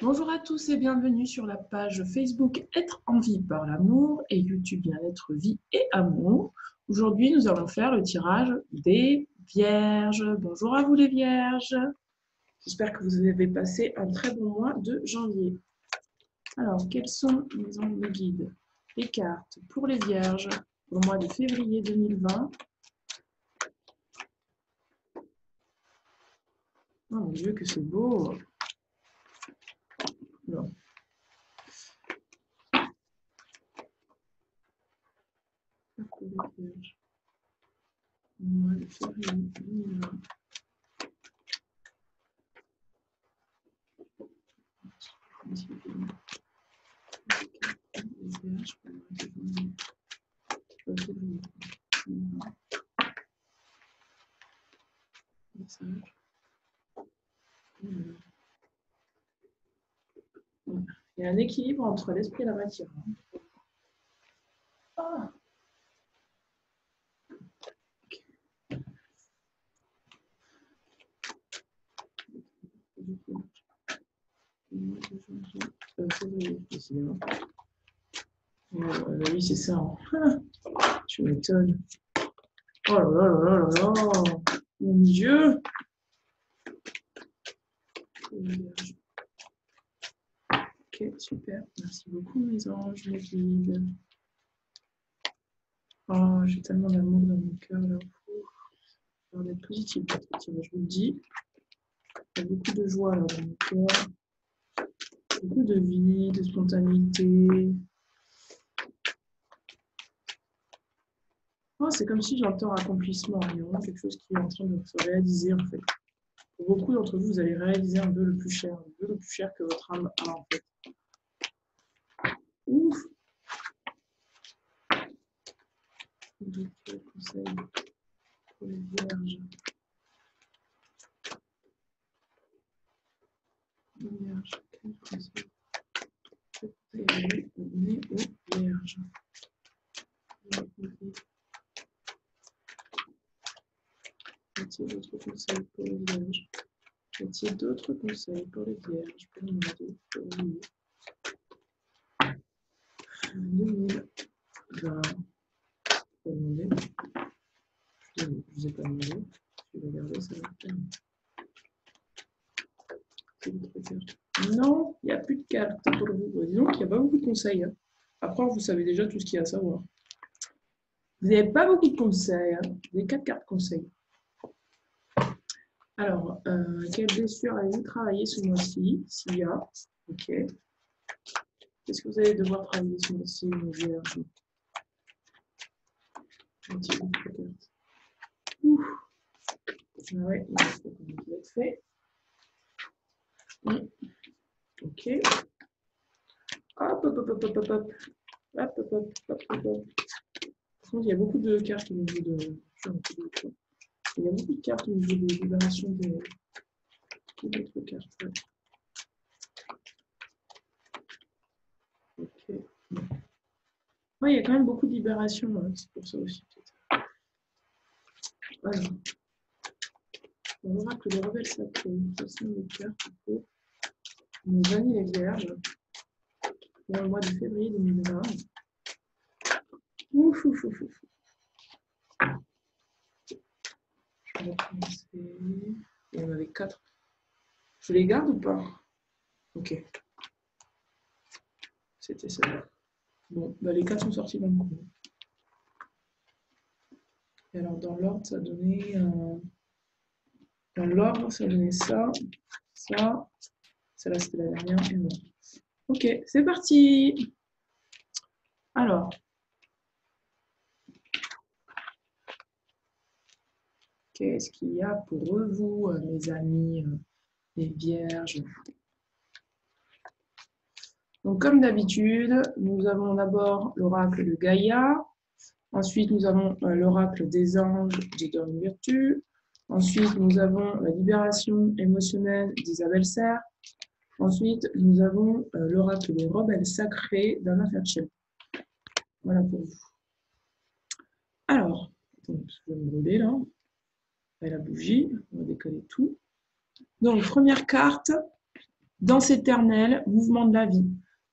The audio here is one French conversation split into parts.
Bonjour à tous et bienvenue sur la page Facebook Être en vie par l'amour et YouTube Bien-être, vie et amour. Aujourd'hui, nous allons faire le tirage des vierges. Bonjour à vous les vierges. J'espère que vous avez passé un très bon mois de janvier. Alors, quels sont les angles guides? Les cartes pour les vierges pour le mois de février 2020. Oh mon Dieu, que c'est beau! Non. Pour les vierges. Le mois de février 2020. Il y a un équilibre entre l'esprit et la matière. Ah. Février, décidément. Oui, c'est ça. Hein. Je m'étonne. Oh là là là là là là. Mon Dieu. Ok, super. Merci beaucoup, mes anges, mes guides. Oh, j'ai tellement d'amour dans mon cœur là. Il va d'être positif. Je vous le dis. Il y a beaucoup de joie là, dans mon cœur. Beaucoup de vie, de spontanéité. Oh, c'est comme si j'entends accomplissement. Il y a vraiment quelque chose qui est en train de se réaliser en fait. Pour beaucoup d'entre vous, vous allez réaliser un vœu le plus cher que votre âme a en fait. Ouf. Donc, quel conseil pour les vierges? Les vierges, quel conseil vous donner aux vierges? Y a-t-il d'autres conseils pour les vierges? Y a-t-il d'autres conseils pour les vierges pour le mois de février 2020? Je vais demander. Je ne vous ai pas demandé. Je vais regarder, ça va faire. Non, il n'y a plus de cartes pour vous. Disons qu'il n'y a pas beaucoup de conseils. Hein. Après, vous savez déjà tout ce qu'il y a à savoir. Vous n'avez pas beaucoup de conseils. Hein. Vous avez 4 cartes conseils. Alors, quelle blessure allez-vous travailler ce mois-ci? S'il y a. Ok. Qu'est-ce que vous allez devoir travailler ce mois-ci, mes vierges? Ouf. Ah ouais, il faut que vous êtes fait. Ok. Hop, hop, hop, hop, hop, hop, hop. Hop, hop, hop, hop, hop, hop. Par contre, il y a beaucoup de cartes au niveau de. Il y a beaucoup de cartes au niveau des libérations des autres cartes. Ok. Ouais, il y a quand même beaucoup de libérations, hein. C'est pour ça aussi. Voilà. L'oracle des rebelles sacrés. Ce sont les cartes pour nos amis les vierges pour le mois de février 2020. Ouf, ouf, ouf, ouf. Je vais commencer. Il y en avait 4. Je les garde ou pas? Ok. C'était ça. Bon, bah les 4 sont sortis d'un coup. Et alors, dans l'ordre, ça donnait. Dans l'ordre, ça donnait ça, ça. Celle-là, c'était la dernière. Et bon. Ok, c'est parti. Alors. Qu'est-ce qu'il y a pour vous, mes amis, les vierges? Donc, comme d'habitude, nous avons d'abord l'oracle de Gaïa. Ensuite, nous avons l'oracle des anges d'Edorn Virtue. Ensuite, nous avons la libération émotionnelle d'Isabelle Serre. Ensuite, nous avons l'oracle des rebelles sacrés d'Anna Ferchel. Voilà pour vous. Alors, je vais me brûler là. Et la bougie, on va décoller tout. Donc, première carte, Danse éternelle, mouvement de la vie.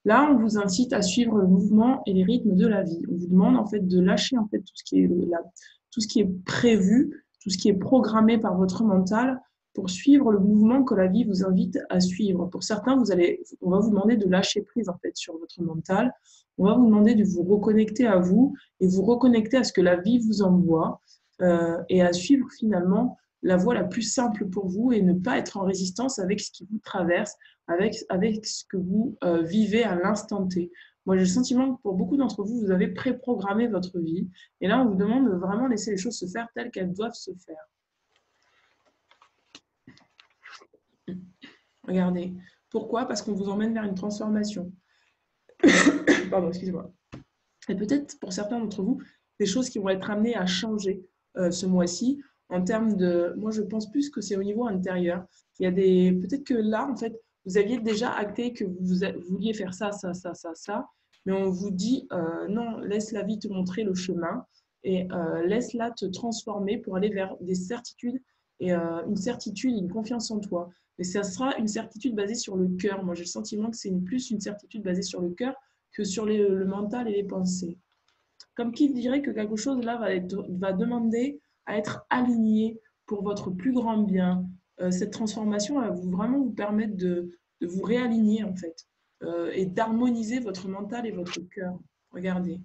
Là, on vous incite à suivre le mouvement et les rythmes de la vie. On vous demande en fait de lâcher en fait tout ce qui est prévu, tout ce qui est programmé par votre mental pour suivre le mouvement que la vie vous invite à suivre. Pour certains, on va vous demander de lâcher prise en fait sur votre mental. On va vous demander de vous reconnecter à vous et vous reconnecter à ce que la vie vous envoie et à suivre finalement la voie la plus simple pour vous et ne pas être en résistance avec ce qui vous traverse, avec ce que vous vivez à l'instant T. Moi, j'ai le sentiment que pour beaucoup d'entre vous, vous avez préprogrammé votre vie. Et là, on vous demande de vraiment laisser les choses se faire telles qu'elles doivent se faire. Regardez. Pourquoi? Parce qu'on vous emmène vers une transformation. Pardon, excusez-moi. Et peut-être pour certains d'entre vous, des choses qui vont être amenées à changer ce mois-ci en termes de... Moi, je pense plus que c'est au niveau intérieur. Il y a des... Peut-être que là, en fait, vous aviez déjà acté que vous vouliez faire ça, ça, ça, ça, ça, mais on vous dit non, laisse la vie te montrer le chemin et laisse-la te transformer pour aller vers des certitudes et une certitude, une confiance en toi. Mais ça sera une certitude basée sur le cœur. Moi, j'ai le sentiment que c'est plus une certitude basée sur le cœur que sur le mental et les pensées. Comme qui dirait que quelque chose là va demander à être aligné pour votre plus grand bien. Cette transformation va vraiment vous permettre de vous réaligner en fait et d'harmoniser votre mental et votre cœur. Regardez,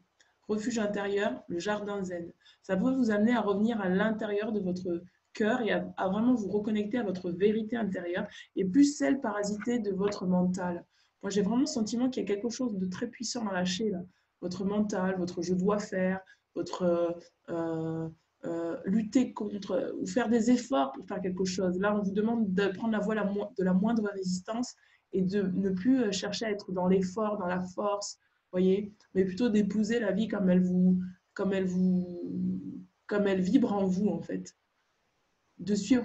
refuge intérieur, le jardin zen. Ça peut vous amener à revenir à l'intérieur de votre cœur et à vraiment vous reconnecter à votre vérité intérieure et plus celle parasitée de votre mental. Moi, j'ai vraiment le sentiment qu'il y a quelque chose de très puissant à lâcher là. Votre mental, votre je dois faire, votre lutter contre ou faire des efforts pour faire quelque chose. Là, on vous demande de prendre la voie de la moindre résistance et de ne plus chercher à être dans l'effort, dans la force, voyez, mais plutôt d'épouser la vie comme elle vous, comme elle vibre en vous en fait, de suivre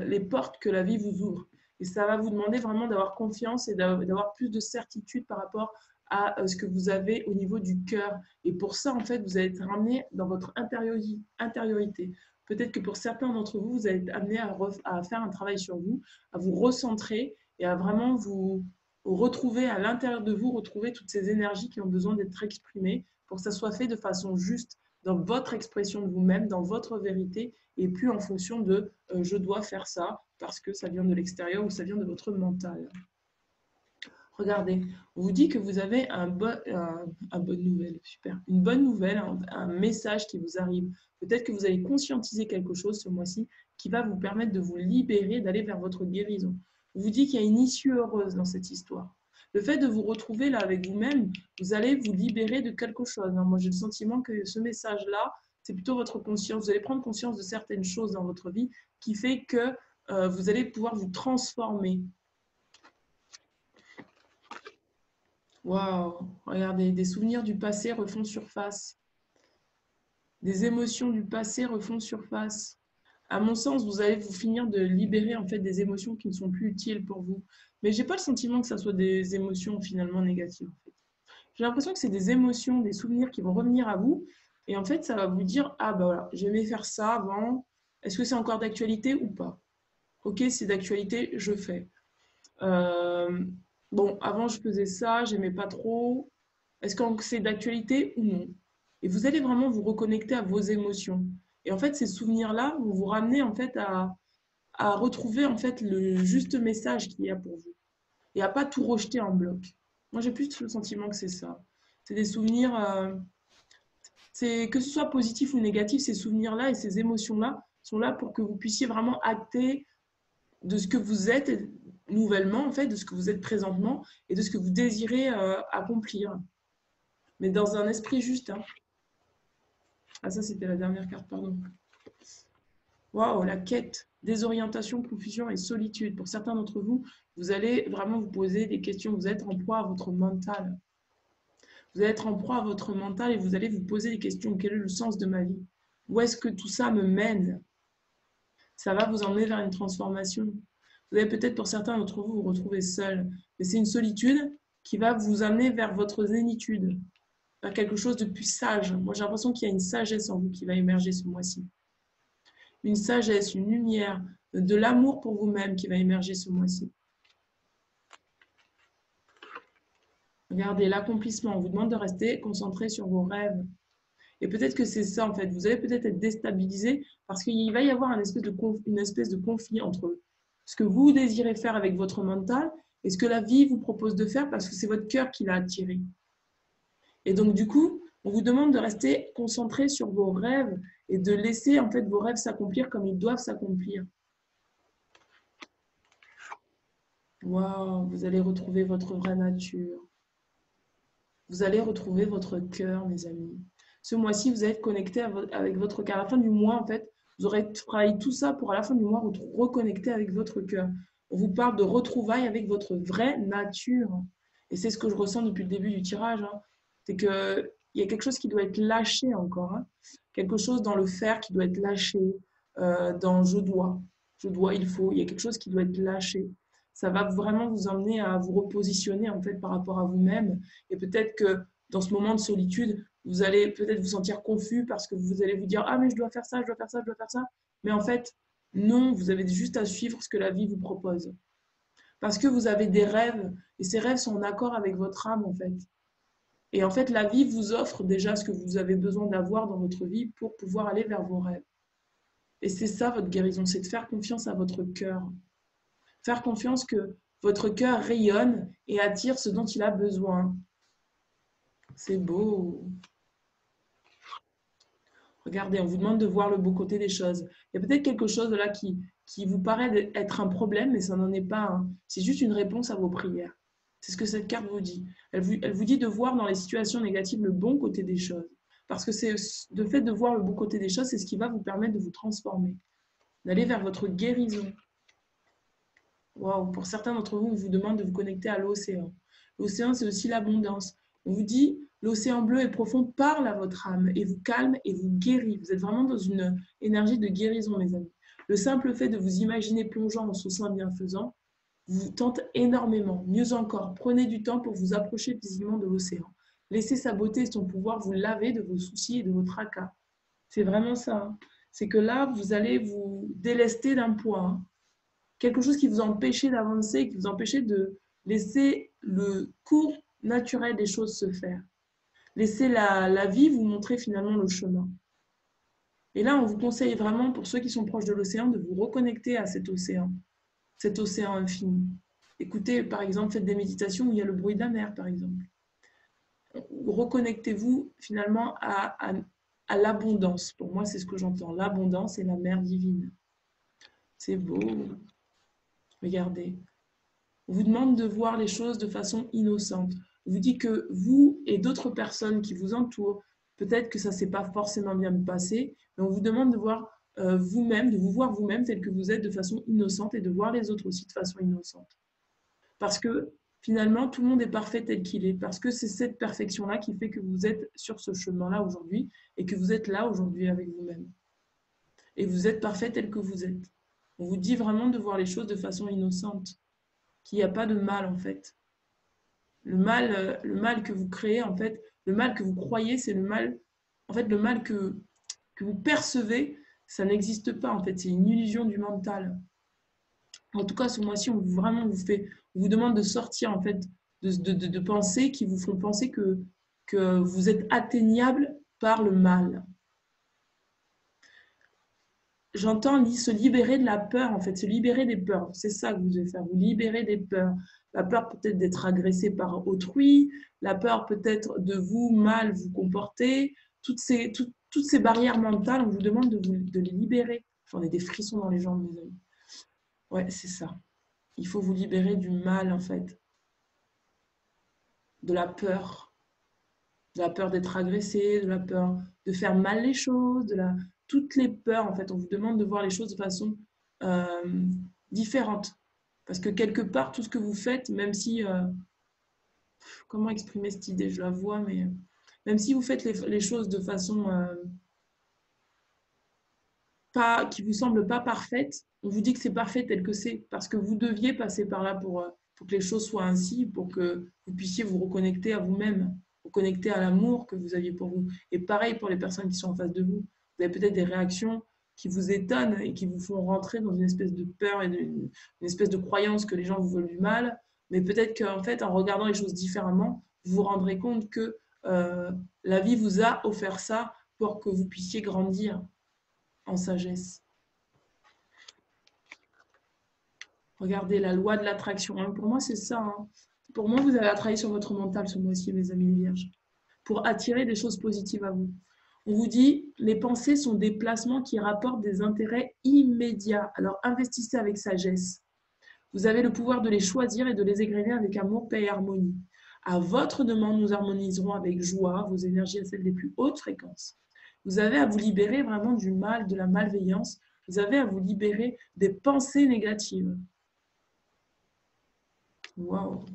les portes que la vie vous ouvre. Et ça va vous demander vraiment d'avoir confiance et d'avoir plus de certitude par rapport à ce que vous avez au niveau du cœur. Et pour ça, en fait, vous allez être amené dans votre intériorité. Peut-être que pour certains d'entre vous, vous allez être amené à faire un travail sur vous, à vous recentrer et à vraiment vous retrouver à l'intérieur de vous, retrouver toutes ces énergies qui ont besoin d'être exprimées pour que ça soit fait de façon juste dans votre expression de vous-même, dans votre vérité et plus en fonction de je dois faire ça parce que ça vient de l'extérieur ou ça vient de votre mental. Regardez, on vous dit que vous avez bonne nouvelle, super, une bonne nouvelle, un message qui vous arrive. Peut-être que vous allez conscientiser quelque chose ce mois-ci qui va vous permettre de vous libérer, d'aller vers votre guérison. On vous dit qu'il y a une issue heureuse dans cette histoire. Le fait de vous retrouver là avec vous-même, vous allez vous libérer de quelque chose. Moi, j'ai le sentiment que ce message-là, c'est plutôt votre conscience. Vous allez prendre conscience de certaines choses dans votre vie qui fait que vous allez pouvoir vous transformer. Waouh, regardez, des souvenirs du passé refont surface. Des émotions du passé refont surface. À mon sens, vous allez vous finir de libérer en fait des émotions qui ne sont plus utiles pour vous. Mais j'ai pas le sentiment que ça soit des émotions finalement négatives. En fait. J'ai l'impression que c'est des émotions, des souvenirs qui vont revenir à vous. Et en fait, ça va vous dire, ah bah voilà, j'aimais faire ça avant. Est-ce que c'est encore d'actualité ou pas? Ok, c'est d'actualité, je fais. Euh, bon, avant je faisais ça, j'aimais pas trop. Est-ce que c'est d'actualité ou non? Et vous allez vraiment vous reconnecter à vos émotions. Et en fait, ces souvenirs-là vont vous ramener en fait à retrouver en fait le juste message qu'il y a pour vous. Et à pas tout rejeter en bloc. Moi, j'ai plus le sentiment que c'est ça. C'est des souvenirs, c'est que ce soit positif ou négatif, ces souvenirs-là et ces émotions-là sont là pour que vous puissiez vraiment acter de ce que vous êtes nouvellement, en fait, de ce que vous êtes présentement et de ce que vous désirez accomplir. Mais dans un esprit juste. Hein. Ah, ça, c'était la dernière carte, pardon. Waouh, la quête, désorientation, confusion et solitude. Pour certains d'entre vous, vous allez vraiment vous poser des questions. Vous êtes en proie à votre mental. Vous allez être en proie à votre mental et vous allez vous poser des questions. Quel est le sens de ma vie? Où est-ce que tout ça me mène? Ça va vous emmener vers une transformation. Vous allez peut-être, pour certains d'entre vous, vous retrouver seul. Mais c'est une solitude qui va vous amener vers votre zénitude, vers quelque chose de plus sage. Moi, j'ai l'impression qu'il y a une sagesse en vous qui va émerger ce mois-ci. Une sagesse, une lumière, de l'amour pour vous-même qui va émerger ce mois-ci. Regardez, l'accomplissement. On vous demande de rester concentré sur vos rêves. Et peut-être que c'est ça, en fait. Vous allez peut-être être déstabilisé parce qu'il va y avoir une espèce de conflit entre ce que vous désirez faire avec votre mental et ce que la vie vous propose de faire parce que c'est votre cœur qui l'a attiré. Et donc, du coup, on vous demande de rester concentré sur vos rêves et de laisser, en fait, vos rêves s'accomplir comme ils doivent s'accomplir. Waouh, vous allez retrouver votre vraie nature. Vous allez retrouver votre cœur, mes amis. Ce mois-ci, vous allez être connecté avec votre cœur. À la fin du mois, en fait, vous aurez travaillé tout ça pour à la fin du mois reconnecter avec votre cœur. On vous parle de retrouvailles avec votre vraie nature. Et c'est ce que je ressens depuis le début du tirage, hein. C'est qu'il y a quelque chose qui doit être lâché encore, hein. Quelque chose dans le faire qui doit être lâché, dans je dois, il faut. Il y a quelque chose qui doit être lâché. Ça va vraiment vous emmener à vous repositionner en fait par rapport à vous-même. Et peut-être que dans ce moment de solitude, vous allez peut-être vous sentir confus parce que vous allez vous dire ah mais je dois faire ça, je dois faire ça, je dois faire ça. Mais en fait, non, vous avez juste à suivre ce que la vie vous propose. Parce que vous avez des rêves et ces rêves sont en accord avec votre âme en fait. Et en fait, la vie vous offre déjà ce que vous avez besoin d'avoir dans votre vie pour pouvoir aller vers vos rêves. Et c'est ça votre guérison, c'est de faire confiance à votre cœur. Faire confiance que votre cœur rayonne et attire ce dont il a besoin. C'est beau. Regardez, on vous demande de voir le beau côté des choses. Il y a peut-être quelque chose là qui vous paraît être un problème, mais ça n'en est pas un. C'est juste une réponse à vos prières. C'est ce que cette carte vous dit. Elle vous dit de voir dans les situations négatives le bon côté des choses. Parce que c'est le fait de voir le bon côté des choses, c'est ce qui va vous permettre de vous transformer, d'aller vers votre guérison. Waouh, pour certains d'entre vous, on vous demande de vous connecter à l'océan. L'océan, c'est aussi l'abondance. On vous dit, l'océan bleu et profond parle à votre âme et vous calme et vous guérit. Vous êtes vraiment dans une énergie de guérison, mes amis. Le simple fait de vous imaginer plongeant dans ce sein bienfaisant vous tente énormément. Mieux encore, prenez du temps pour vous approcher physiquement de l'océan. Laissez sa beauté et son pouvoir vous laver de vos soucis et de vos tracas. C'est vraiment ça, hein. C'est que là, vous allez vous délester d'un poids, hein. Quelque chose qui vous empêchait d'avancer, qui vous empêchait de laisser le cours naturel des choses se faire. Laissez la vie vous montrer finalement le chemin. Et là, on vous conseille vraiment, pour ceux qui sont proches de l'océan, de vous reconnecter à cet océan infini. Écoutez, par exemple, faites des méditations où il y a le bruit de la mer, par exemple. Reconnectez-vous finalement à l'abondance. Pour moi, c'est ce que j'entends. L'abondance et la mer divine. C'est beau. Regardez. On vous demande de voir les choses de façon innocente. On vous dit que vous et d'autres personnes qui vous entourent, peut-être que ça ne s'est pas forcément bien passé, mais on vous demande de voir vous-même, de vous voir vous-même tel que vous êtes de façon innocente et de voir les autres aussi de façon innocente. Parce que finalement, tout le monde est parfait tel qu'il est, parce que c'est cette perfection-là qui fait que vous êtes sur ce chemin-là aujourd'hui et que vous êtes là aujourd'hui avec vous-même. Et vous êtes parfait tel que vous êtes. On vous dit vraiment de voir les choses de façon innocente, qu'il n'y a pas de mal en fait. Le mal que vous créez, en fait, le mal que vous croyez, c'est le mal, en fait, le mal que vous percevez, ça n'existe pas en fait, c'est une illusion du mental. En tout cas, ce mois-ci, on vous demande de sortir en fait de pensées qui vous font penser que vous êtes atteignable par le mal. J'entends se libérer de la peur, en fait, se libérer des peurs. C'est ça que vous devez faire, vous libérer des peurs. La peur peut-être d'être agressé par autrui, la peur peut-être de vous mal vous comporter. Toutes ces barrières mentales, on vous demande de les libérer. J'en ai des frissons dans les jambes, mes amis. Ouais, c'est ça. Il faut vous libérer du mal, en fait, de la peur d'être agressé, de la peur de faire mal les choses, toutes les peurs, en fait. On vous demande de voir les choses de façon différente. Parce que quelque part, tout ce que vous faites, même si... comment exprimer cette idée? Je la vois, mais... Même si vous faites les choses de façon qui vous semble pas parfaite, on vous dit que c'est parfait tel que c'est. Parce que vous deviez passer par là pour que les choses soient ainsi, pour que vous puissiez vous reconnecter à vous-même, vous connecter à l'amour que vous aviez pour vous. Et pareil pour les personnes qui sont en face de vous. Vous avez peut-être des réactions qui vous étonnent et qui vous font rentrer dans une espèce de peur et une espèce de croyance que les gens vous veulent du mal. Mais peut-être qu'en fait, en regardant les choses différemment, vous vous rendrez compte que la vie vous a offert ça pour que vous puissiez grandir en sagesse. Regardez la loi de l'attraction. Hein. Pour moi, c'est ça. Hein. Pour moi, vous avez à travailler sur votre mental ce mois-ci, mes amis vierges, pour attirer des choses positives à vous. On vous dit, les pensées sont des placements qui rapportent des intérêts immédiats. Alors, investissez avec sagesse. Vous avez le pouvoir de les choisir et de les égrener avec amour, paix et harmonie. À votre demande, nous harmoniserons avec joie vos énergies à celles des plus hautes fréquences. Vous avez à vous libérer vraiment du mal, de la malveillance. Vous avez à vous libérer des pensées négatives. Waouh!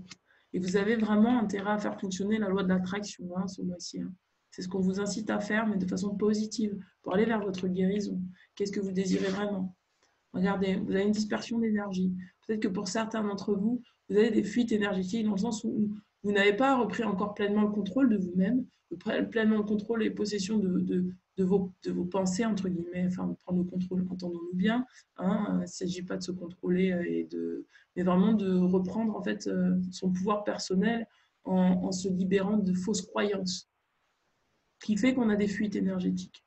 Et vous avez vraiment intérêt à faire fonctionner la loi de l'attraction hein, ce mois-ci. Hein. C'est ce qu'on vous incite à faire, mais de façon positive, pour aller vers votre guérison. Qu'est-ce que vous désirez vraiment? Regardez, vous avez une dispersion d'énergie. Peut-être que pour certains d'entre vous, vous avez des fuites énergétiques dans le sens où vous n'avez pas repris encore pleinement le contrôle de vous-même, pleinement le contrôle et possession de vos pensées, entre guillemets, enfin, prendre le contrôle, entendons-nous bien. Hein, il ne s'agit pas de se contrôler, mais vraiment de reprendre en fait, son pouvoir personnel en se libérant de fausses croyances, qui fait qu'on a des fuites énergétiques.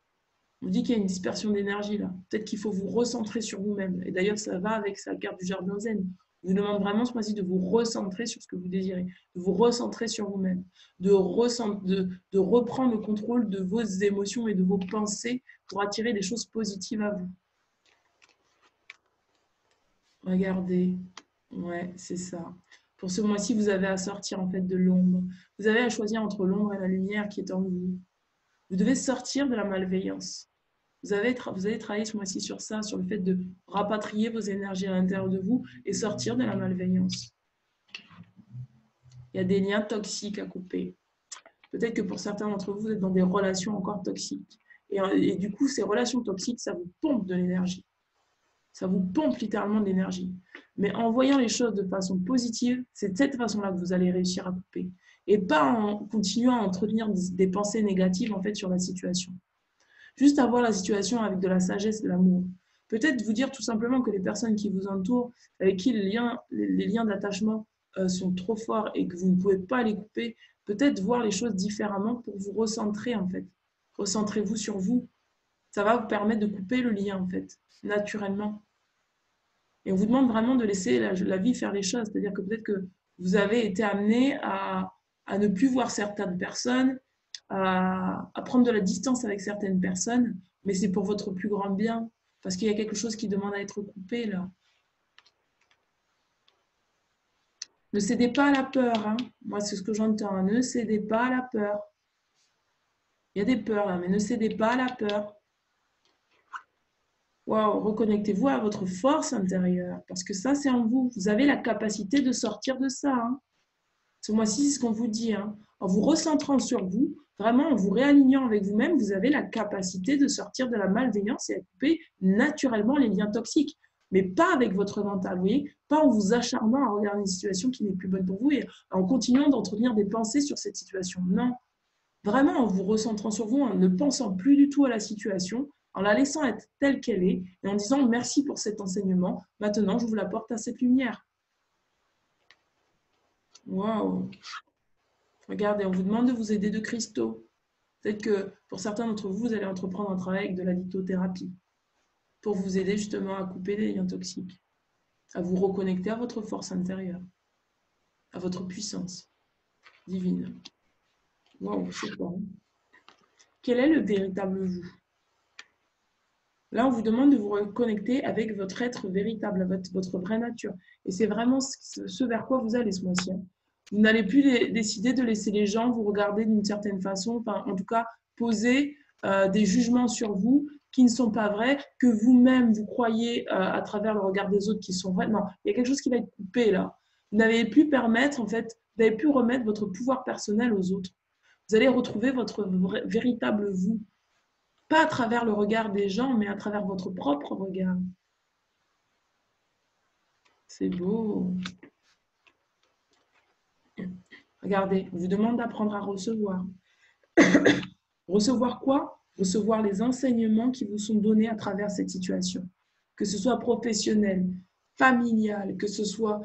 On dit qu'il y a une dispersion d'énergie là. Peut-être qu'il faut vous recentrer sur vous-même. Et d'ailleurs, ça va avec sa carte du jardin zen. Je vous demande vraiment ce mois-ci de vous recentrer sur ce que vous désirez, de vous recentrer sur vous-même, de reprendre le contrôle de vos émotions et de vos pensées pour attirer des choses positives à vous. Regardez. Ouais, c'est ça. Pour ce mois-ci, vous avez à sortir en fait de l'ombre. Vous avez à choisir entre l'ombre et la lumière qui est en vous. Vous devez sortir de la malveillance. Vous allez travailler ce mois-ci sur ça, sur le fait de rapatrier vos énergies à l'intérieur de vous et sortir de la malveillance. Il y a des liens toxiques à couper. Peut-être que pour certains d'entre vous, vous êtes dans des relations encore toxiques. Et du coup, ces relations toxiques, ça vous pompe de l'énergie. Ça vous pompe littéralement de l'énergie. Mais en voyant les choses de façon positive, c'est de cette façon-là que vous allez réussir à couper. Et pas en continuant à entretenir des pensées négatives en fait, sur la situation. Juste avoir la situation avec de la sagesse, de l'amour. Peut-être vous dire tout simplement que les personnes qui vous entourent, avec qui les liens d'attachement sont trop forts et que vous ne pouvez pas les couper, peut-être voir les choses différemment pour vous recentrer en fait. Recentrez-vous sur vous. Ça va vous permettre de couper le lien en fait, naturellement. Et on vous demande vraiment de laisser la vie faire les choses. C'est-à-dire que peut-être que vous avez été amené à ne plus voir certaines personnes, à prendre de la distance avec certaines personnes, mais c'est pour votre plus grand bien, parce qu'il y a quelque chose qui demande à être coupé là. Ne cédez pas à la peur, hein. Moi c'est ce que j'entends, hein. Ne cédez pas à la peur. Il y a des peurs là, mais ne cédez pas à la peur. Wow, reconnectez-vous à votre force intérieure, parce que ça c'est en vous. Vous avez la capacité de sortir de ça. Hein. Ce mois-ci, c'est ce qu'on vous dit. Hein. En vous recentrant sur vous, vraiment en vous réalignant avec vous-même, vous avez la capacité de sortir de la malveillance et à couper naturellement les liens toxiques. Mais pas avec votre mental, vous voyez, pas en vous acharnant à regarder une situation qui n'est plus bonne pour vous et en continuant d'entretenir des pensées sur cette situation. Non, vraiment en vous recentrant sur vous, en ne pensant plus du tout à la situation, en la laissant être telle qu'elle est et en disant merci pour cet enseignement, maintenant je vous l'apporte à cette lumière. Waouh! Regardez, on vous demande de vous aider de cristaux. Peut-être que pour certains d'entre vous, vous allez entreprendre un travail avec de la lithothérapie pour vous aider justement à couper les liens toxiques, à vous reconnecter à votre force intérieure, à votre puissance divine. Waouh, c'est fort. Quel est le véritable vous? Là, on vous demande de vous reconnecter avec votre être véritable, votre vraie nature. Et c'est vraiment ce vers quoi vous allez ce mois-ci. Vous n'allez plus décider de laisser les gens vous regarder d'une certaine façon, enfin, en tout cas, poser des jugements sur vous qui ne sont pas vrais, que vous-même, vous croyez à travers le regard des autres qui sont vrais. Non, il y a quelque chose qui va être coupé là. Vous n'avez plus permettre, en fait, vous n'avez plus remettre votre pouvoir personnel aux autres. Vous allez retrouver votre véritable vous. Pas à travers le regard des gens, mais à travers votre propre regard. C'est beau. Regardez, on vous demande d'apprendre à recevoir. Recevoir quoi? Recevoir les enseignements qui vous sont donnés à travers cette situation. Que ce soit professionnel, familial, que ce soit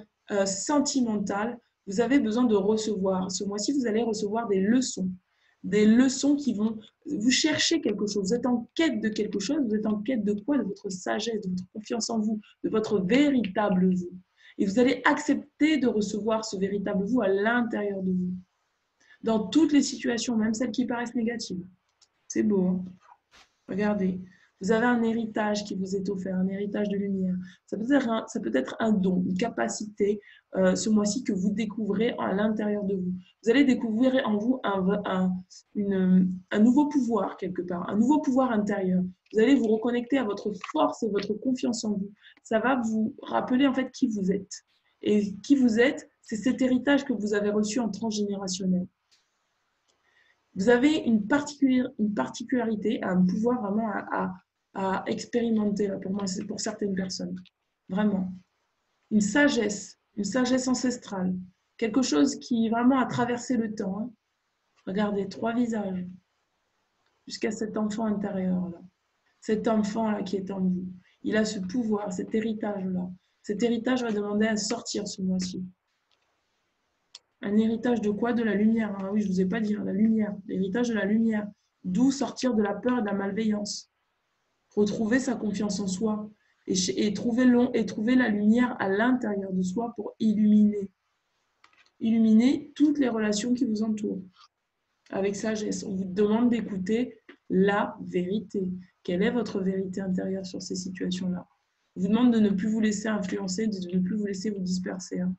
sentimental, Vous avez besoin de recevoir. Ce mois-ci, vous allez recevoir des leçons. Des leçons qui vont... Vous cherchez quelque chose. Vous êtes en quête de quelque chose. Vous êtes en quête de quoi? De votre sagesse, de votre confiance en vous, de votre véritable vous. Et vous allez accepter de recevoir ce véritable vous à l'intérieur de vous. Dans toutes les situations, même celles qui paraissent négatives. C'est beau, hein? Regardez. Vous avez un héritage qui vous est offert, un héritage de lumière. Ça peut être un don, une capacité ce mois-ci que vous découvrez à l'intérieur de vous. Vous allez découvrir en vous un nouveau pouvoir quelque part, un nouveau pouvoir intérieur. Vous allez vous reconnecter à votre force et votre confiance en vous. Ça va vous rappeler en fait qui vous êtes. Et qui vous êtes, c'est cet héritage que vous avez reçu en transgénérationnel. Vous avez une particularité, un pouvoir vraiment à expérimenter, là, pour moi, c'est pour certaines personnes. Vraiment. Une sagesse ancestrale. Quelque chose qui vraiment a traversé le temps. Hein. Regardez, 3 visages. Jusqu'à cet enfant intérieur-là. Cet enfant-là qui est en vous. Il a ce pouvoir, cet héritage-là. Cet héritage va demander à sortir ce mois-ci. Un héritage de quoi? De la lumière. Ah oui, je ne vous ai pas dit, hein, la lumière. L'héritage de la lumière. D'où sortir de la peur et de la malveillance. Retrouver sa confiance en soi et trouver la lumière à l'intérieur de soi pour illuminer toutes les relations qui vous entourent avec sagesse. On vous demande d'écouter la vérité. Quelle est votre vérité intérieure sur ces situations-là? On vous demande de ne plus vous laisser influencer, de ne plus vous laisser vous disperser. Hein.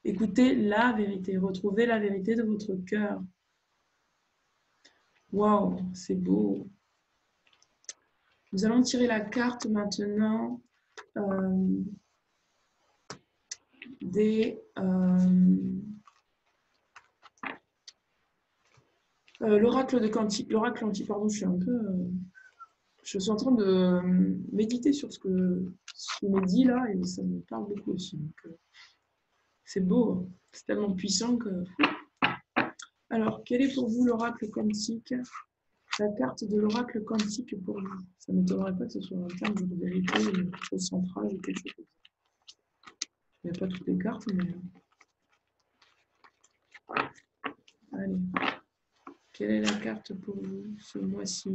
Écoutez la vérité, retrouvez la vérité de votre cœur. Waouh, c'est beau. Nous allons tirer la carte maintenant l'oracle antique, pardon, je suis en train de méditer sur ce qui m'est dit là et ça me parle beaucoup aussi. C'est beau, hein. C'est tellement puissant que... Alors, quel est pour vous l'oracle quantique? La carte de l'oracle quantique pour vous. Ça ne m'étonnerait pas que ce soit un terme de vérité, au centrage ou quelque chose comme ça. Il n'y a pas toutes les cartes, mais... Allez. Quelle est la carte pour vous ce mois-ci,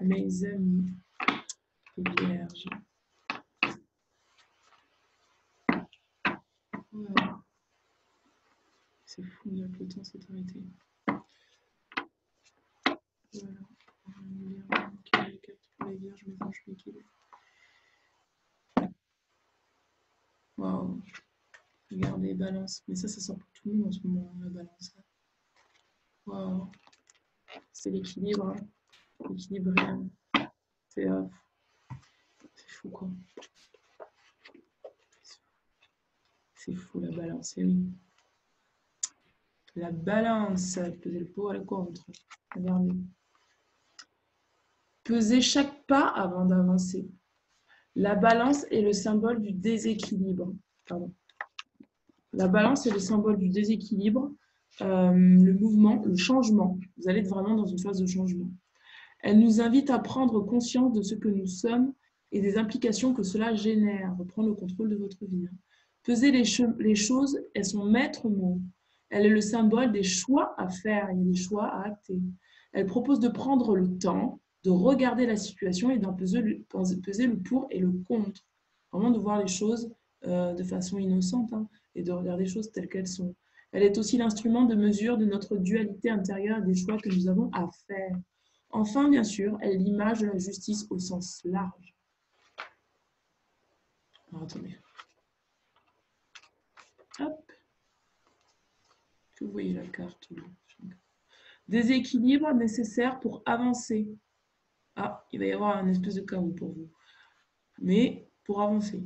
mes amis et vierges? Voilà. C'est fou, il y a que le temps s'est arrêté. Voilà. On va lire quelle est la carte pour les vierges, mes anges, mes guides. Waouh. Regardez, balance. Mais ça sort pour tout le monde en ce moment, la balance. Waouh. C'est l'équilibre. Hein. L'équilibre réel. C'est fou, quoi. C'est fou, la balance. Et oui. La balance. Peser le pour et le contre. Regardez. Peser chaque pas avant d'avancer. La balance est le symbole du déséquilibre. Pardon. La balance est le symbole du déséquilibre, le mouvement, le changement. Vous allez être vraiment dans une phase de changement. Elle nous invite à prendre conscience de ce que nous sommes et des implications que cela génère. Reprendre le contrôle de votre vie. Peser les choses est son maître mot. Elle est le symbole des choix à faire. Il y a des choix à acter. Elle propose de prendre le temps, de regarder la situation et d'en peser le pour et le contre. Vraiment de voir les choses de façon innocente hein, et de regarder les choses telles qu'elles sont. Elle est aussi l'instrument de mesure de notre dualité intérieure et des choix que nous avons à faire. Enfin, bien sûr, elle est l'image de la justice au sens large. Alors, attendez. Hop. Que vous voyez la carte. Déséquilibre nécessaire pour avancer. Ah, il va y avoir un espèce de chaos pour vous. Mais pour avancer.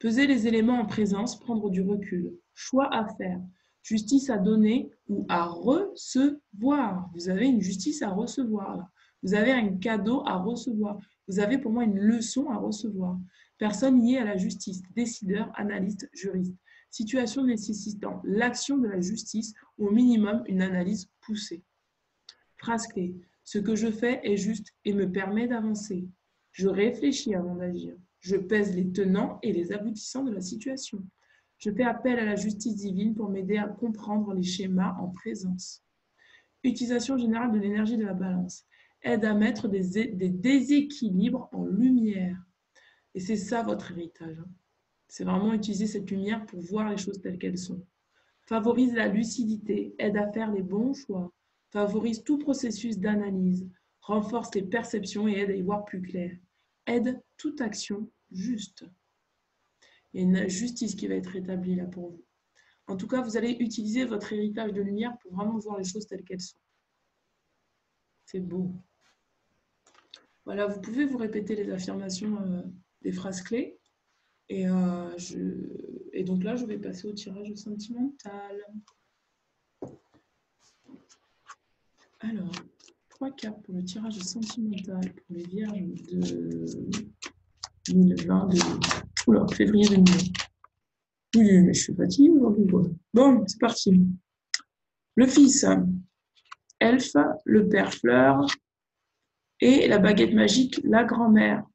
Peser les éléments en présence, prendre du recul. Choix à faire. Justice à donner ou à recevoir. Vous avez une justice à recevoir là. Vous avez un cadeau à recevoir. Vous avez pour moi une leçon à recevoir. Personne liée à la justice. Décideur, analyste, juriste. Situation nécessitant l'action de la justice ou au minimum une analyse poussée. Phrase clé. Ce que je fais est juste et me permet d'avancer. Je réfléchis avant d'agir. Je pèse les tenants et les aboutissants de la situation. Je fais appel à la justice divine pour m'aider à comprendre les schémas en présence. Utilisation générale de l'énergie de la balance. Aide à mettre des déséquilibres en lumière. Et c'est ça votre héritage. C'est vraiment utiliser cette lumière pour voir les choses telles qu'elles sont. Favorise la lucidité, aide à faire les bons choix, favorise tout processus d'analyse, renforce les perceptions et aide à y voir plus clair. Aide toute action juste. Il y a une justice qui va être établie là pour vous. En tout cas, vous allez utiliser votre héritage de lumière pour vraiment voir les choses telles qu'elles sont. C'est beau. Voilà, vous pouvez vous répéter les affirmations des phrases clés. Et donc là, je vais passer au tirage sentimental. Alors, 3 cartes pour le tirage sentimental pour les vierges de 2020, de février 2020. Oui, mais je suis fatiguée aujourd'hui. Bon, c'est parti. Le fils, elfe, le père fleur et la baguette magique, la grand-mère.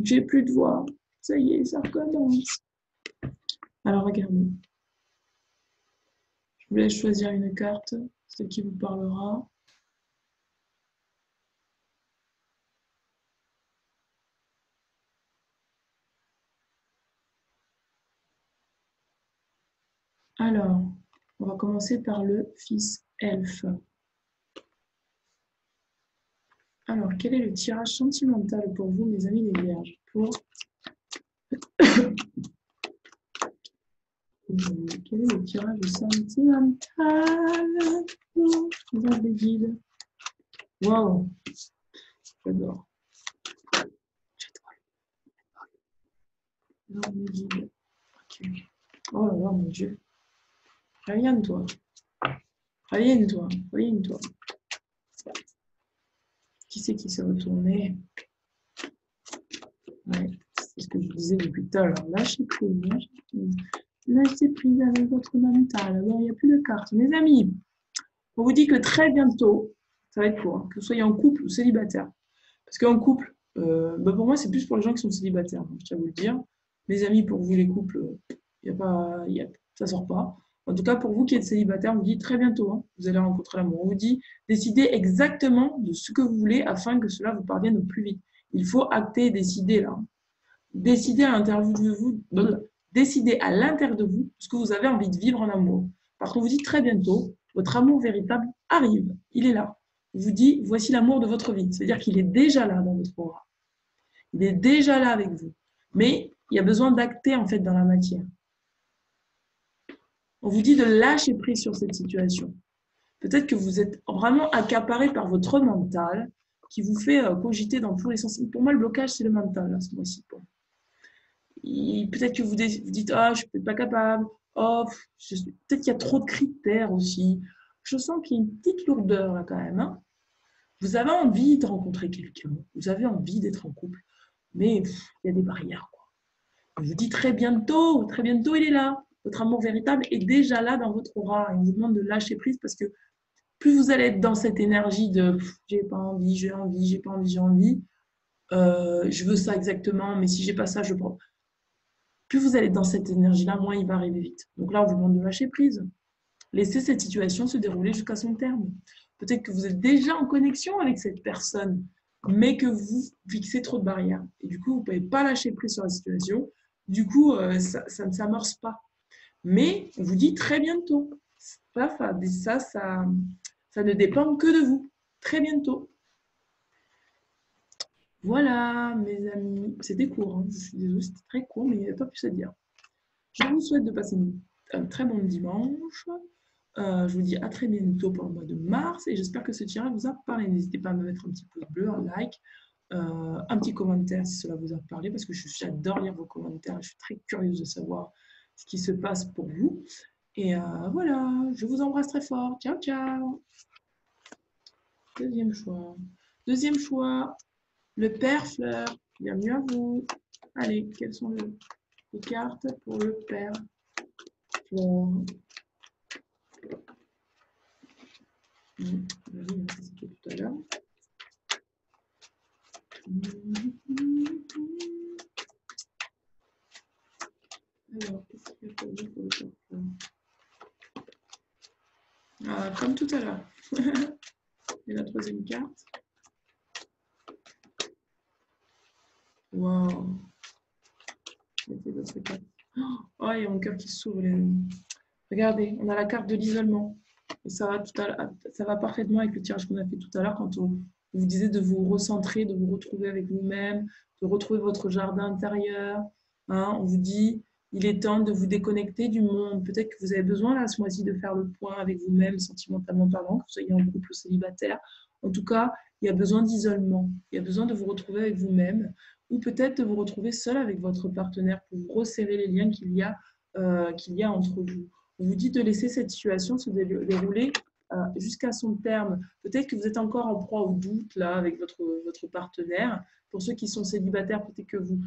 J'ai plus de voix. Ça y est, ça recommence. Alors, regardez. Je vous laisse choisir une carte, celle qui vous parlera. Alors, on va commencer par le fils elfe. Alors, quel est le tirage sentimental pour vous, mes amis les vierges? Quel est le tirage sentimental pour les guides? Waouh, j'adore. Non, les guides. Ok. Oh là là, mon Dieu. Reviens-toi. Reviens-toi. Reviens-toi. Qui c'est qui s'est retourné? Ouais, c'est ce que je disais depuis tout à l'heure. Lâchez prise. Lâchez prise avec votre mental. Alors, il n'y a plus de cartes. Mes amis, on vous dit que très bientôt, ça va être court, hein, que vous soyez en couple ou célibataire. Parce qu'en couple, pour moi, c'est plus pour les gens qui sont célibataires, hein, je tiens à vous le dire. Mes amis, pour vous, les couples, ça ne sort pas. En tout cas, pour vous qui êtes célibataire, on vous dit très bientôt, hein, vous allez rencontrer l'amour. On vous dit, décidez exactement de ce que vous voulez afin que cela vous parvienne au plus vite. Il faut acter et décider là. Décidez à l'intérieur de vous, décidez à l'intérieur de vous ce que vous avez envie de vivre en amour. Parce qu'on vous dit très bientôt, votre amour véritable arrive, il est là. On vous dit, voici l'amour de votre vie. C'est-à-dire qu'il est déjà là dans votre aura. Il est déjà là avec vous. Mais il y a besoin d'acter en fait dans la matière. On vous dit de lâcher prise sur cette situation. Peut-être que vous êtes vraiment accaparé par votre mental qui vous fait cogiter dans tous les sens. Pour moi, le blocage, c'est le mental, là, ce mois-ci. Peut-être que vous dites, ah, je suis peut-être pas capable. Oh, peut-être qu'il y a trop de critères aussi. Je sens qu'il y a une petite lourdeur là quand même. Hein. Vous avez envie de rencontrer quelqu'un. Vous avez envie d'être en couple. Mais il y a des barrières. Quoi. Je vous dis très bientôt il est là. Votre amour véritable est déjà là dans votre aura. Et on vous demande de lâcher prise parce que plus vous allez être dans cette énergie de j'ai pas envie, j'ai envie, j'ai pas envie, j'ai envie. Je veux ça exactement, mais si j'ai pas ça, je prends. Plus vous allez dans cette énergie-là, moins il va arriver vite. Donc là, on vous demande de lâcher prise. Laissez cette situation se dérouler jusqu'à son terme. Peut-être que vous êtes déjà en connexion avec cette personne, mais que vous fixez trop de barrières. Et du coup, vous ne pouvez pas lâcher prise sur la situation. Du coup, ça ne s'amorce pas. Mais on vous dit très bientôt. Ça ne dépend que de vous. Très bientôt. Voilà, mes amis. C'était court. Hein. Je suis désolée, c'était très court, mais il n'y avait pas plus à dire. Je vous souhaite de passer un très bon dimanche. Je vous dis à très bientôt pour le mois de mars et j'espère que ce tirage vous a parlé. N'hésitez pas à me mettre un petit pouce bleu, un like, un petit commentaire si cela vous a parlé parce que j'adore lire vos commentaires. Je suis très curieuse de savoir ce qui se passe pour vous. Et voilà, je vous embrasse très fort. Ciao, ciao. Deuxième choix. Deuxième choix, le père fleur. Bienvenue à vous. Allez, quelles sont les cartes pour le père fleur? C'était tout à l'heure. Alors, qu'est-ce qu'il y a pour vous pour le cartable? Comme tout à l'heure. Et la troisième carte. Waouh. Mettez d'autres cartes. Oh, il y a mon cœur qui s'ouvre, les amis. Regardez, on a la carte de l'isolement. Et ça va, ça va parfaitement avec le tirage qu'on a fait tout à l'heure quand on vous disait de vous recentrer, de vous retrouver avec vous-même, de retrouver votre jardin intérieur. Hein, on vous dit, il est temps de vous déconnecter du monde. Peut-être que vous avez besoin là, ce mois-ci, de faire le point avec vous-même, sentimentalement parlant, que vous soyez en couple ou célibataire. En tout cas, il y a besoin d'isolement. Il y a besoin de vous retrouver avec vous-même ou peut-être de vous retrouver seul avec votre partenaire pour resserrer les liens qu'il y a entre vous. On vous dit de laisser cette situation se dérouler jusqu'à son terme. Peut-être que vous êtes encore en proie au doute là avec votre partenaire. Pour ceux qui sont célibataires, peut-être que vous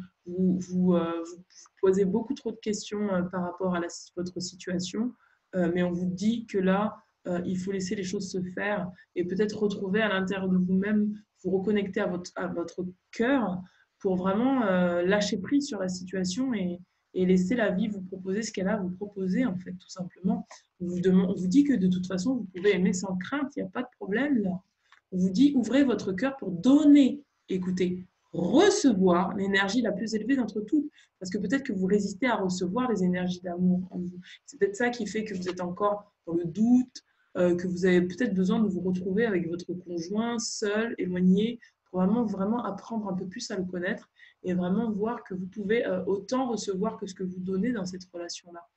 posez beaucoup trop de questions par rapport à votre situation, mais on vous dit que là, il faut laisser les choses se faire et peut-être retrouver à l'intérieur de vous-même, vous reconnecter à votre cœur pour vraiment lâcher prise sur la situation et laisser la vie vous proposer ce qu'elle a à vous proposer, en fait, tout simplement. On vous dit que de toute façon, vous pouvez aimer sans crainte, il n'y a pas de problème là. On vous dit, ouvrez votre cœur pour donner, écoutez, recevoir l'énergie la plus élevée d'entre toutes. Parce que peut-être que vous résistez à recevoir les énergies d'amour en vous. C'est peut-être ça qui fait que vous êtes encore dans le doute, que vous avez peut-être besoin de vous retrouver avec votre conjoint, seul, éloigné, pour vraiment apprendre un peu plus à le connaître et vraiment voir que vous pouvez autant recevoir que ce que vous donnez dans cette relation-là.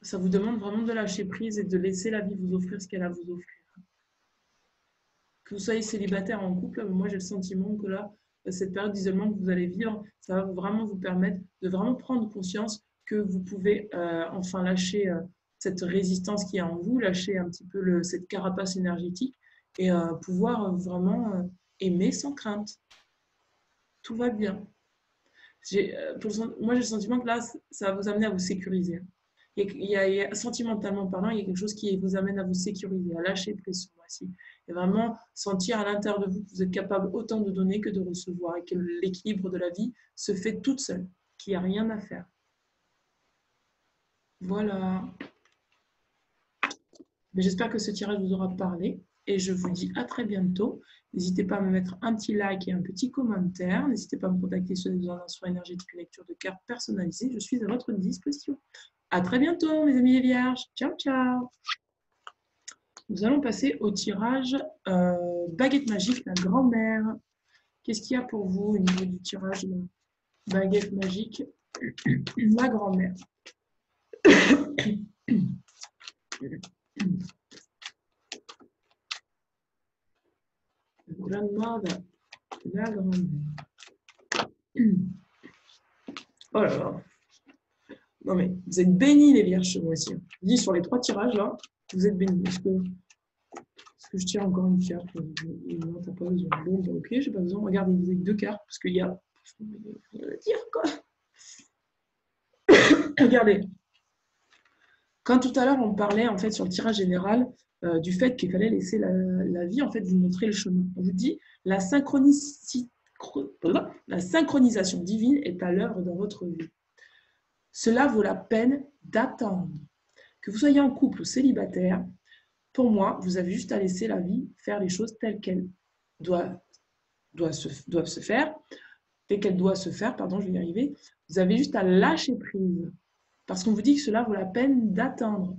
Ça vous demande vraiment de lâcher prise et de laisser la vie vous offrir ce qu'elle a à vous offrir. Que vous soyez célibataire en couple, moi j'ai le sentiment que là, cette période d'isolement que vous allez vivre, ça va vraiment vous permettre de vraiment prendre conscience que vous pouvez enfin lâcher cette résistance qui est en vous, lâcher un petit peu cette carapace énergétique et pouvoir vraiment aimer sans crainte. Tout va bien. Moi, j'ai le sentiment que là, ça va vous amener à vous sécuriser. Sentimentalement parlant, il y a quelque chose qui vous amène à vous sécuriser, à lâcher prise ce mois-ci. Et vraiment sentir à l'intérieur de vous que vous êtes capable autant de donner que de recevoir et que l'équilibre de la vie se fait toute seule, qu'il n'y a rien à faire. Voilà. Mais j'espère que ce tirage vous aura parlé et je vous dis à très bientôt. N'hésitez pas à me mettre un petit like et un petit commentaire. N'hésitez pas à me contacter si vous avez besoin d'un soin énergétique, une lecture de cartes personnalisée. Je suis à votre disposition. À très bientôt, mes amis les vierges. Ciao, ciao. Nous allons passer au tirage baguette magique, la grand-mère. Qu'est-ce qu'il y a pour vous au niveau du tirage baguette magique, la grand-mère? Grandmother, la grand-mère. Oh là là. Non mais, vous êtes bénis les vierges ce mois-ci. Je dis sur les 3 tirages là, vous êtes bénis. Est-ce que je tire encore une carte? Non, t'as pas besoin. Bon, bah, ok, j'ai pas besoin. Regardez, vous avez 2 cartes, parce qu'il y a... rien à dire, quoi. Regardez. Quand tout à l'heure, on parlait, en fait, sur le tirage général, du fait qu'il fallait laisser la vie, en fait, vous montrer le chemin. On vous dit, la synchronisation divine est à l'œuvre dans votre vie. Cela vaut la peine d'attendre. Que vous soyez en couple ou célibataire, pour moi, vous avez juste à laisser la vie faire les choses telles qu'elles doivent se faire, telles qu'elles doivent se faire, pardon, je vais y arriver. Vous avez juste à lâcher prise. Parce qu'on vous dit que cela vaut la peine d'attendre.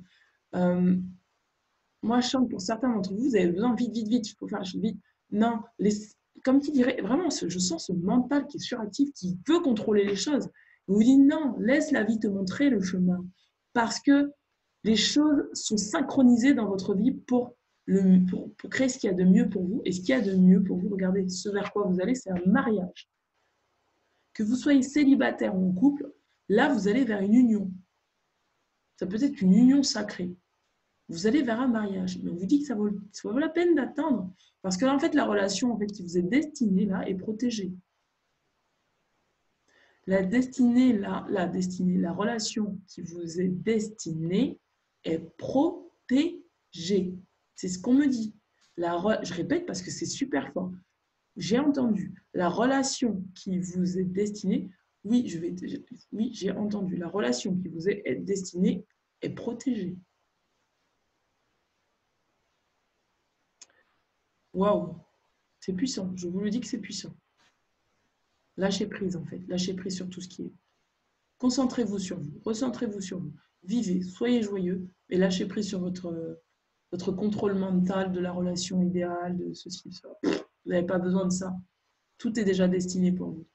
Moi, je sens que pour certains d'entre vous, vous avez besoin vite, il faut faire les choses vite. Non, comme qui dirait, vraiment, je sens ce mental qui est suractif, qui veut contrôler les choses. On vous dit non, laisse la vie te montrer le chemin. Parce que les choses sont synchronisées dans votre vie pour créer ce qu'il y a de mieux pour vous. Et ce qu'il y a de mieux pour vous, regardez, ce vers quoi vous allez, c'est un mariage. Que vous soyez célibataire ou en couple, là, vous allez vers une union. Ça peut être une union sacrée. Vous allez vers un mariage. Mais on vous dit que ça vaut la peine d'attendre. Parce que là, en fait, la relation qui vous est destinée, là, est protégée. La relation qui vous est destinée est protégée. C'est ce qu'on me dit. Je répète parce que c'est super fort. J'ai entendu. La relation qui vous est destinée Oui, oui, j'ai entendu. La relation qui vous est destinée est protégée. Waouh, c'est puissant. Je vous le dis que c'est puissant. Lâchez prise, en fait. Lâchez prise sur tout ce qui est. Concentrez-vous sur vous. Recentrez-vous sur vous. Vivez, soyez joyeux et lâchez prise sur votre contrôle mental de la relation idéale, de ceci, de ça. Vous n'avez pas besoin de ça. Tout est déjà destiné pour vous.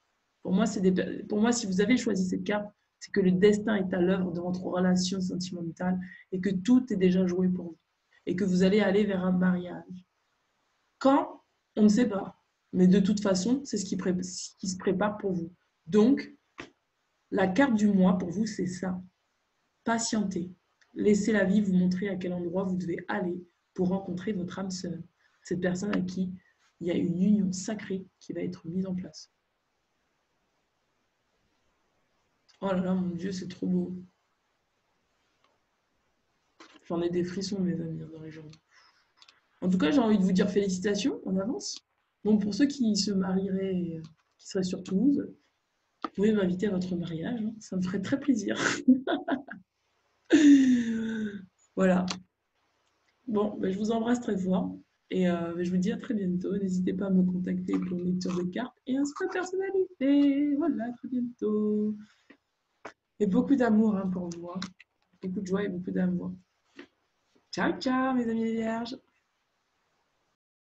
Pour moi, si vous avez choisi cette carte, c'est que le destin est à l'œuvre de votre relation sentimentale et que tout est déjà joué pour vous. Et que vous allez aller vers un mariage. Quand? On ne sait pas. Mais de toute façon, c'est ce qui se prépare pour vous. Donc, la carte du mois pour vous, c'est ça. Patientez. Laissez la vie vous montrer à quel endroit vous devez aller pour rencontrer votre âme sœur. Cette personne à qui il y a une union sacrée qui va être mise en place. Oh là là, mon Dieu, c'est trop beau. J'en ai des frissons, mes amis, dans les jambes. En tout cas, j'ai envie de vous dire félicitations en avance. Bon, pour ceux qui se marieraient, qui seraient sur Toulouse, vous pouvez m'inviter à votre mariage, hein. Ça me ferait très plaisir. Voilà. Bon, ben, je vous embrasse très fort et je vous dis à très bientôt. N'hésitez pas à me contacter pour une lecture de cartes et un scope personnalité. Voilà, à très bientôt. Et beaucoup d'amour hein, pour vous, hein. Beaucoup de joie et beaucoup d'amour. Ciao, ciao, mes amis vierges.